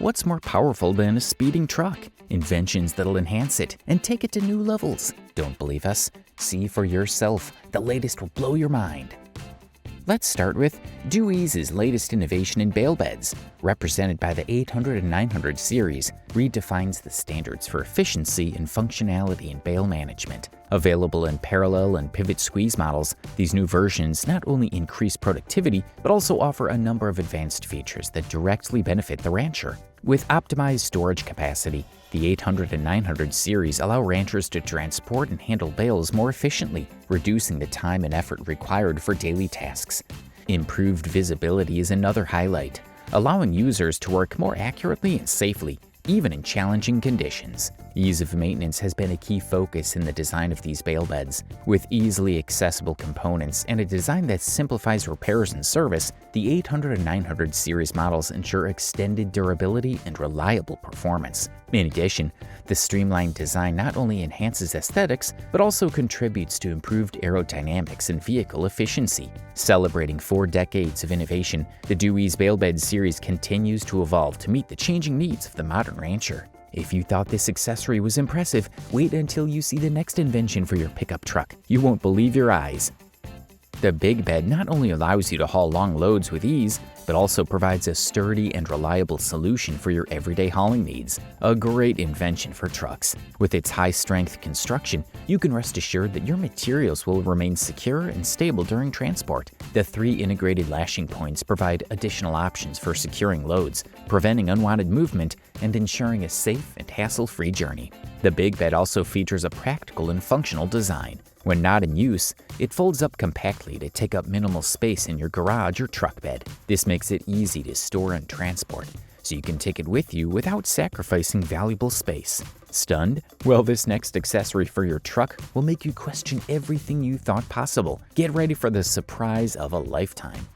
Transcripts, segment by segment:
What's more powerful than a speeding truck? Inventions that'll enhance it and take it to new levels. Don't believe us? See for yourself. The latest will blow your mind. Let's start with Dewey's latest innovation in bale beds, represented by the 800 and 900 series, redefines the standards for efficiency and functionality in bale management. Available in parallel and pivot squeeze models, these new versions not only increase productivity, but also offer a number of advanced features that directly benefit the rancher. With optimized storage capacity, the 800 and 900 series allow ranchers to transport and handle bales more efficiently, reducing the time and effort required for daily tasks. Improved visibility is another highlight, allowing users to work more accurately and safely, even in challenging conditions. Ease of maintenance has been a key focus in the design of these bale beds. With easily accessible components and a design that simplifies repairs and service, the 800 and 900 series models ensure extended durability and reliable performance. In addition, the streamlined design not only enhances aesthetics, but also contributes to improved aerodynamics and vehicle efficiency. Celebrating 4 decades of innovation, the Dewey's Bale Bed series continues to evolve to meet the changing needs of the modern rancher. If you thought this accessory was impressive, wait until you see the next invention for your pickup truck. You won't believe your eyes. The Big Bed not only allows you to haul long loads with ease, but also provides a sturdy and reliable solution for your everyday hauling needs. A great invention for trucks. With its high-strength construction, you can rest assured that your materials will remain secure and stable during transport. The 3 integrated lashing points provide additional options for securing loads, preventing unwanted movement, and ensuring a safe and hassle-free journey. The Big Bed also features a practical and functional design. When not in use, it folds up compactly to take up minimal space in your garage or truck bed. This makes it easy to store and transport, so you can take it with you without sacrificing valuable space. Stunned? Well, this next accessory for your truck will make you question everything you thought possible. Get ready for the surprise of a lifetime.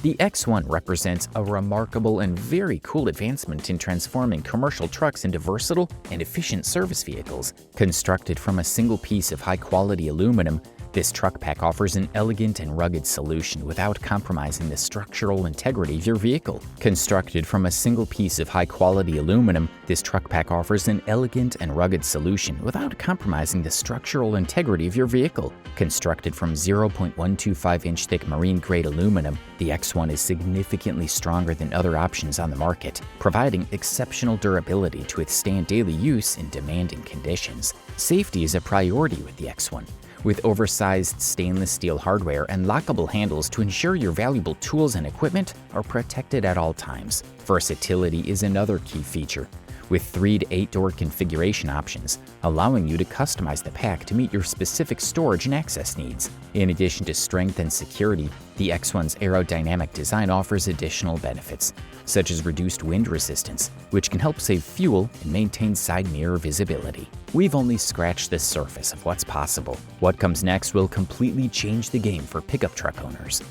The X1 represents a remarkable and very cool advancement in transforming commercial trucks into versatile and efficient service vehicles. Constructed from a single piece of high-quality aluminum, this truck pack offers an elegant and rugged solution without compromising the structural integrity of your vehicle. Constructed from a single piece of high-quality aluminum, this truck pack offers an elegant and rugged solution without compromising the structural integrity of your vehicle. Constructed from 0.125-inch thick marine-grade aluminum, the X1 is significantly stronger than other options on the market, providing exceptional durability to withstand daily use in demanding conditions. Safety is a priority with the X1, with oversized stainless steel hardware and lockable handles to ensure your valuable tools and equipment are protected at all times. Versatility is another key feature, with 3 to 8 door configuration options, allowing you to customize the pack to meet your specific storage and access needs. In addition to strength and security, the X1's aerodynamic design offers additional benefits, such as reduced wind resistance, which can help save fuel and maintain side mirror visibility. We've only scratched the surface of what's possible. What comes next will completely change the game for pickup truck owners.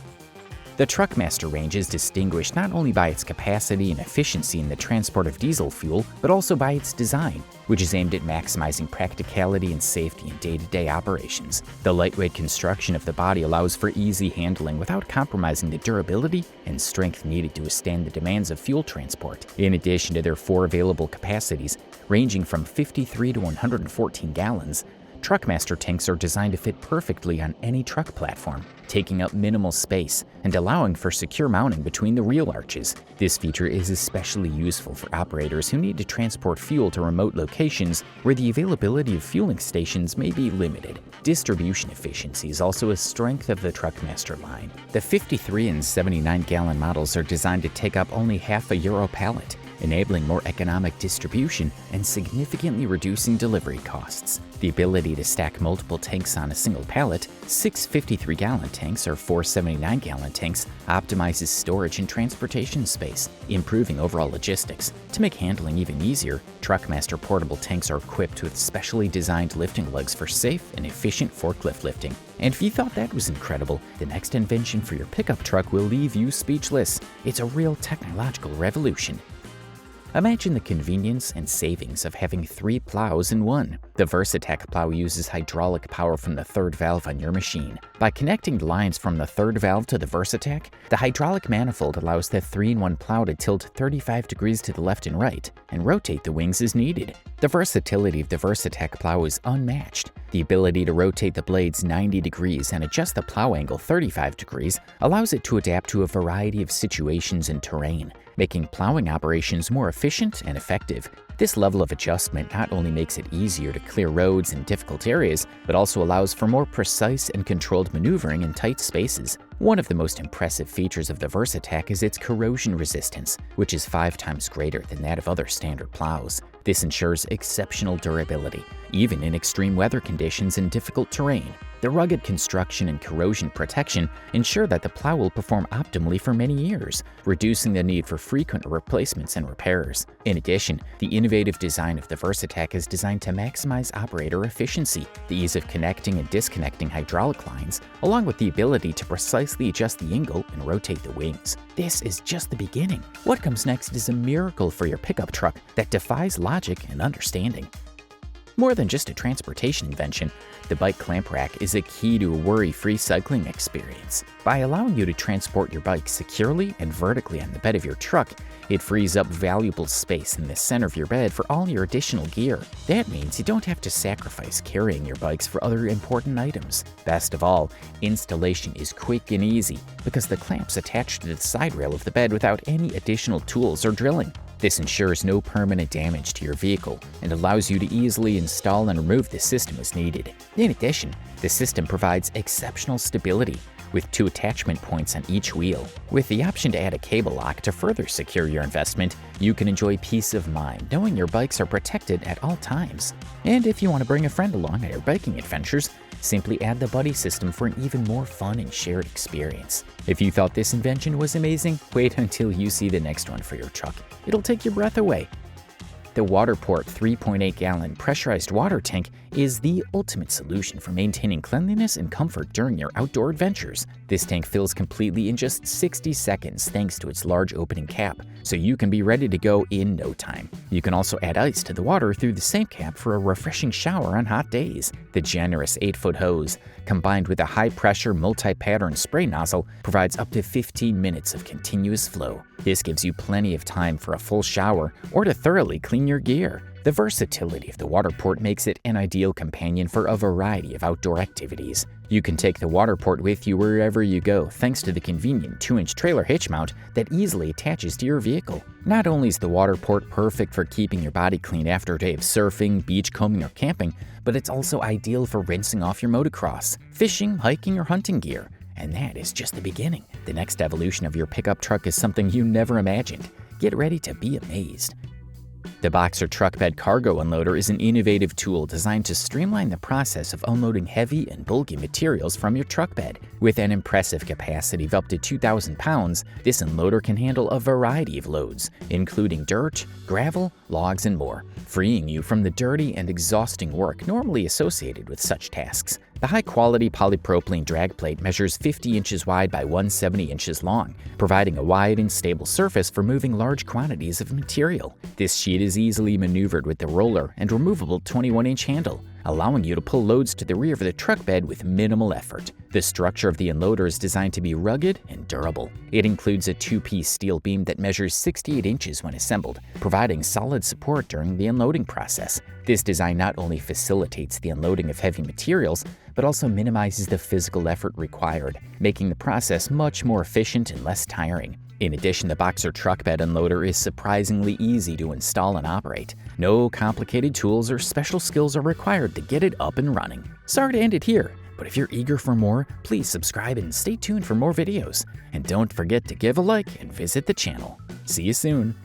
The Truckmaster range is distinguished not only by its capacity and efficiency in the transport of diesel fuel, but also by its design, which is aimed at maximizing practicality and safety in day-to-day operations. The lightweight construction of the body allows for easy handling without compromising the durability and strength needed to withstand the demands of fuel transport. In addition to their 4 available capacities, ranging from 53 to 114 gallons, Truckmaster tanks are designed to fit perfectly on any truck platform, taking up minimal space and allowing for secure mounting between the wheel arches. This feature is especially useful for operators who need to transport fuel to remote locations where the availability of fueling stations may be limited. Distribution efficiency is also a strength of the Truckmaster line. The 53 and 79-gallon models are designed to take up only half a Euro pallet, enabling more economic distribution and significantly reducing delivery costs. The ability to stack multiple tanks on a single pallet, 6 53-gallon tanks or 4 79-gallon tanks, optimizes storage and transportation space, improving overall logistics. To make handling even easier, Truckmaster portable tanks are equipped with specially designed lifting lugs for safe and efficient forklift lifting. And if you thought that was incredible, the next invention for your pickup truck will leave you speechless. It's a real technological revolution. Imagine the convenience and savings of having 3 plows in one. The Versatech plow uses hydraulic power from the third valve on your machine. By connecting the lines from the third valve to the Versatech, the hydraulic manifold allows the 3-in-1 plow to tilt 35 degrees to the left and right and rotate the wings as needed. The versatility of the Versatech plow is unmatched. The ability to rotate the blades 90 degrees and adjust the plow angle 35 degrees allows it to adapt to a variety of situations and terrain, making plowing operations more efficient and effective. This level of adjustment not only makes it easier to clear roads in difficult areas, but also allows for more precise and controlled maneuvering in tight spaces. One of the most impressive features of the Versatech is its corrosion resistance, which is 5 times greater than that of other standard plows. This ensures exceptional durability, even in extreme weather conditions and difficult terrain. The rugged construction and corrosion protection ensure that the plow will perform optimally for many years, reducing the need for frequent replacements and repairs. In addition, the innovative design of the Versatech is designed to maximize operator efficiency. The ease of connecting and disconnecting hydraulic lines, along with the ability to precisely adjust the angle and rotate the wings. This is just the beginning. What comes next is a miracle for your pickup truck that defies logic and understanding. More than just a transportation invention, the bike clamp rack is a key to a worry-free cycling experience. By allowing you to transport your bike securely and vertically on the bed of your truck, it frees up valuable space in the center of your bed for all your additional gear. That means you don't have to sacrifice carrying your bikes for other important items. Best of all, installation is quick and easy because the clamp's attached to the side rail of the bed without any additional tools or drilling. This ensures no permanent damage to your vehicle and allows you to easily install and remove the system as needed. In addition, the system provides exceptional stability with 2 attachment points on each wheel. With the option to add a cable lock to further secure your investment, you can enjoy peace of mind knowing your bikes are protected at all times. And if you want to bring a friend along on your biking adventures, simply add the buddy system for an even more fun and shared experience. If you thought this invention was amazing, wait until you see the next one for your truck. It'll take your breath away. The WaterPort 3.8-gallon pressurized water tank is the ultimate solution for maintaining cleanliness and comfort during your outdoor adventures. This tank fills completely in just 60 seconds thanks to its large opening cap, so you can be ready to go in no time. You can also add ice to the water through the same cap for a refreshing shower on hot days. The generous 8-foot hose, combined with a high-pressure multi-pattern spray nozzle, provides up to 15 minutes of continuous flow. This gives you plenty of time for a full shower or to thoroughly clean your gear. The versatility of the WaterPort makes it an ideal companion for a variety of outdoor activities. You can take the WaterPort with you wherever you go thanks to the convenient 2-inch trailer hitch mount that easily attaches to your vehicle. Not only is the WaterPort perfect for keeping your body clean after a day of surfing, beachcombing, or camping, but it's also ideal for rinsing off your motocross, fishing, hiking, or hunting gear. And that is just the beginning. The next evolution of your pickup truck is something you never imagined. Get ready to be amazed. The Boxer Truck Bed Cargo Unloader is an innovative tool designed to streamline the process of unloading heavy and bulky materials from your truck bed. With an impressive capacity of up to 2,000 pounds, this unloader can handle a variety of loads, including dirt, gravel, logs, and more, freeing you from the dirty and exhausting work normally associated with such tasks. The high-quality polypropylene drag plate measures 50 inches wide by 170 inches long, providing a wide and stable surface for moving large quantities of material. This sheet is easily maneuvered with the roller and removable 21-inch handle, allowing you to pull loads to the rear of the truck bed with minimal effort. The structure of the unloader is designed to be rugged and durable. It includes a 2-piece steel beam that measures 68 inches when assembled, providing solid support during the unloading process. This design not only facilitates the unloading of heavy materials, but also minimizes the physical effort required, making the process much more efficient and less tiring. In addition, the Boxer Truck Bed Unloader is surprisingly easy to install and operate. No complicated tools or special skills are required to get it up and running. Sorry to end it here, but if you're eager for more, please subscribe and stay tuned for more videos. And don't forget to give a like and visit the channel. See you soon.